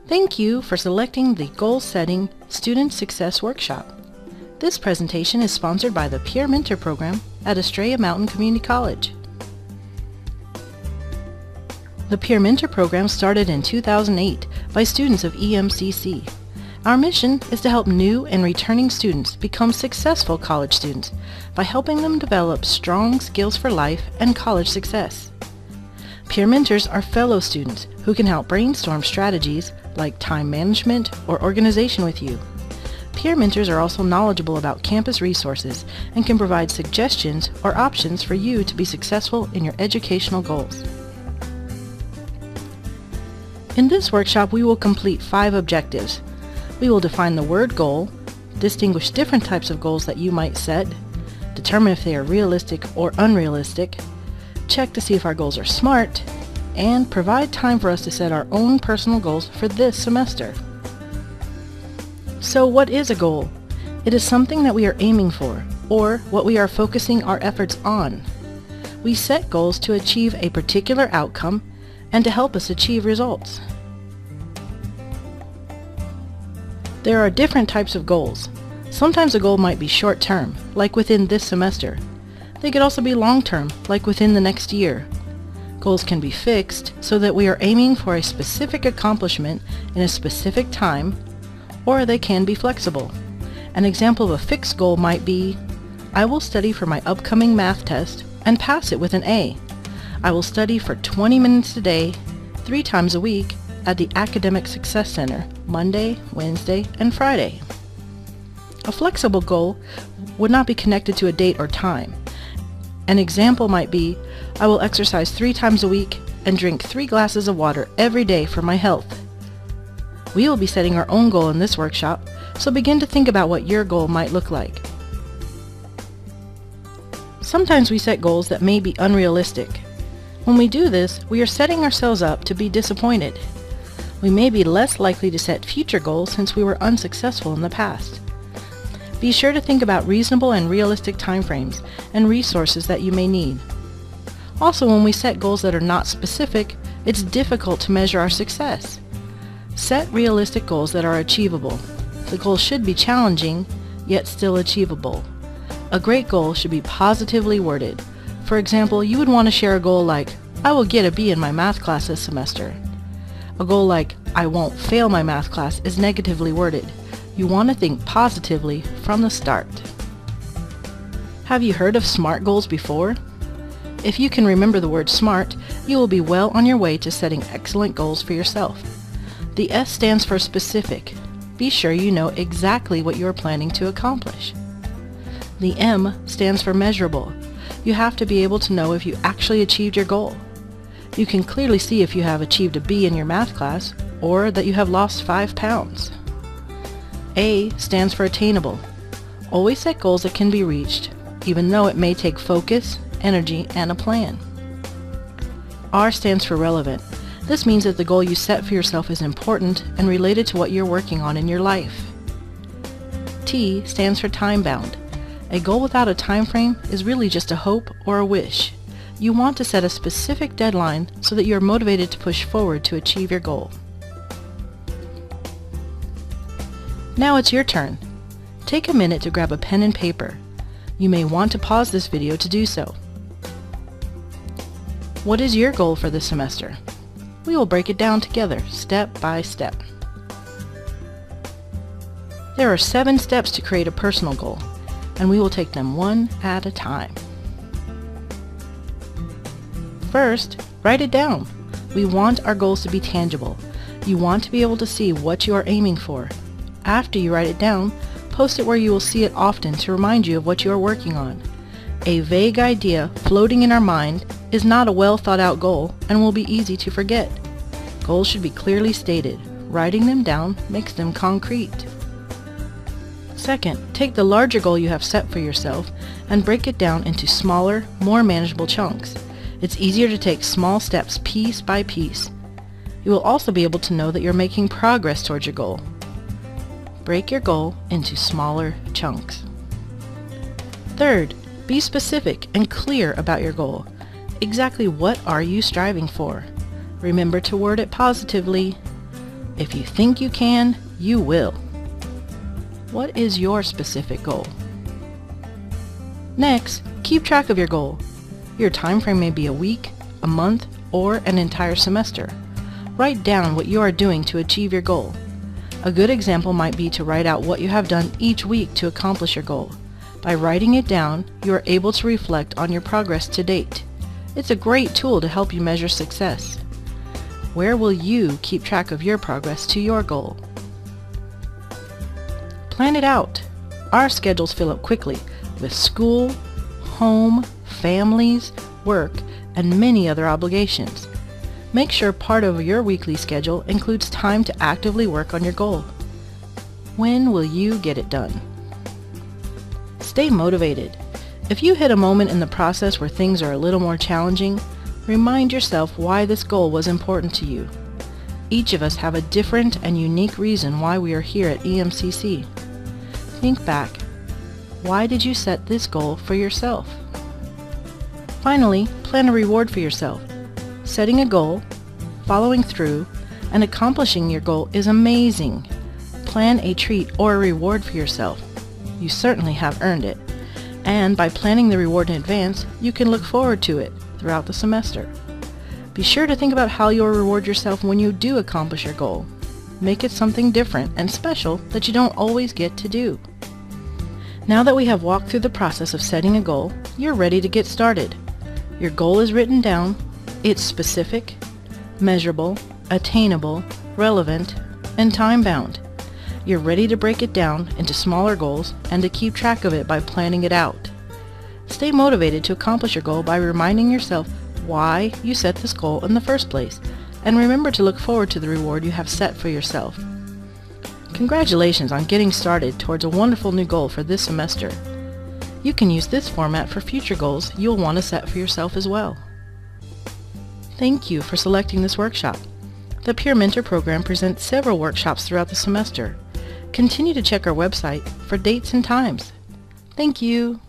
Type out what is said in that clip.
Thank you for selecting the Goal Setting Student Success Workshop. This presentation is sponsored by the Peer Mentor Program at Estrella Mountain Community College. The Peer Mentor Program started in 2008 by students of EMCC. Our mission is to help new and returning students become successful college students by helping them develop strong skills for life and college success. Peer mentors are fellow students who can help brainstorm strategies like time management or organization with you. Peer mentors are also knowledgeable about campus resources and can provide suggestions or options for you to be successful in your educational goals. In this workshop, we will complete 5 objectives. We will define the word goal, distinguish different types of goals that you might set, determine if they are realistic or unrealistic, check to see if our goals are SMART, and provide time for us to set our own personal goals for this semester. So what is a goal? It is something that we are aiming for, or what we are focusing our efforts on. We set goals to achieve a particular outcome and to help us achieve results. There are different types of goals. Sometimes a goal might be short-term, like within this semester. They could also be long-term, like within the next year. Goals can be fixed so that we are aiming for a specific accomplishment in a specific time, or they can be flexible. An example of a fixed goal might be, I will study for my upcoming math test and pass it with an A. I will study for 20 minutes a day, 3 times a week, at the Academic Success Center, Monday, Wednesday, and Friday. A flexible goal would not be connected to a date or time. An example might be, I will exercise 3 times a week and drink 3 glasses of water every day for my health. We will be setting our own goal in this workshop, so begin to think about what your goal might look like. Sometimes we set goals that may be unrealistic. When we do this, we are setting ourselves up to be disappointed. We may be less likely to set future goals since we were unsuccessful in the past. Be sure to think about reasonable and realistic timeframes and resources that you may need. Also, when we set goals that are not specific, it's difficult to measure our success. Set realistic goals that are achievable. The goal should be challenging, yet still achievable. A great goal should be positively worded. For example, you would want to share a goal like, I will get a B in my math class this semester. A goal like, I won't fail my math class is negatively worded. You want to think positively from the start. Have you heard of SMART goals before? If you can remember the word SMART, you will be well on your way to setting excellent goals for yourself. The S stands for specific. Be sure you know exactly what you are planning to accomplish. The M stands for measurable. You have to be able to know if you actually achieved your goal. You can clearly see if you have achieved a B in your math class or that you have lost 5 pounds. A stands for attainable. Always set goals that can be reached, even though it may take focus, energy, and a plan. R stands for relevant. This means that the goal you set for yourself is important and related to what you're working on in your life. T stands for time-bound. A goal without a time frame is really just a hope or a wish. You want to set a specific deadline so that you are motivated to push forward to achieve your goal. Now it's your turn. Take a minute to grab a pen and paper. You may want to pause this video to do so. What is your goal for this semester? We will break it down together, step by step. There are 7 steps to create a personal goal, and we will take them one at a time. First, write it down. We want our goals to be tangible. You want to be able to see what you are aiming for. After you write it down, post it where you will see it often to remind you of what you are working on. A vague idea floating in our mind is not a well thought out goal and will be easy to forget. Goals should be clearly stated. Writing them down makes them concrete. Second, take the larger goal you have set for yourself and break it down into smaller, more manageable chunks. It's easier to take small steps piece by piece. You will also be able to know that you're making progress towards your goal. Break your goal into smaller chunks. Third, be specific and clear about your goal. Exactly what are you striving for? Remember to word it positively. If you think you can, you will. What is your specific goal? Next, keep track of your goal. Your time frame may be a week, a month, or an entire semester. Write down what you are doing to achieve your goal. A good example might be to write out what you have done each week to accomplish your goal. By writing it down, you are able to reflect on your progress to date. It's a great tool to help you measure success. Where will you keep track of your progress to your goal? Plan it out. Our schedules fill up quickly with school, home, families, work, and many other obligations. Make sure part of your weekly schedule includes time to actively work on your goal. When will you get it done? Stay motivated. If you hit a moment in the process where things are a little more challenging, remind yourself why this goal was important to you. Each of us have a different and unique reason why we are here at EMCC. Think back. Why did you set this goal for yourself? Finally, plan a reward for yourself. Setting a goal, following through, and accomplishing your goal is amazing. Plan a treat or a reward for yourself. You certainly have earned it. And by planning the reward in advance, you can look forward to it throughout the semester. Be sure to think about how you'll reward yourself when you do accomplish your goal. Make it something different and special that you don't always get to do. Now that we have walked through the process of setting a goal, you're ready to get started. Your goal is written down, it's specific, measurable, attainable, relevant, and time-bound. You're ready to break it down into smaller goals and to keep track of it by planning it out. Stay motivated to accomplish your goal by reminding yourself why you set this goal in the first place, and remember to look forward to the reward you have set for yourself. Congratulations on getting started towards a wonderful new goal for this semester. You can use this format for future goals you'll want to set for yourself as well. Thank you for selecting this workshop. The Peer Mentor Program presents several workshops throughout the semester. Continue to check our website for dates and times. Thank you.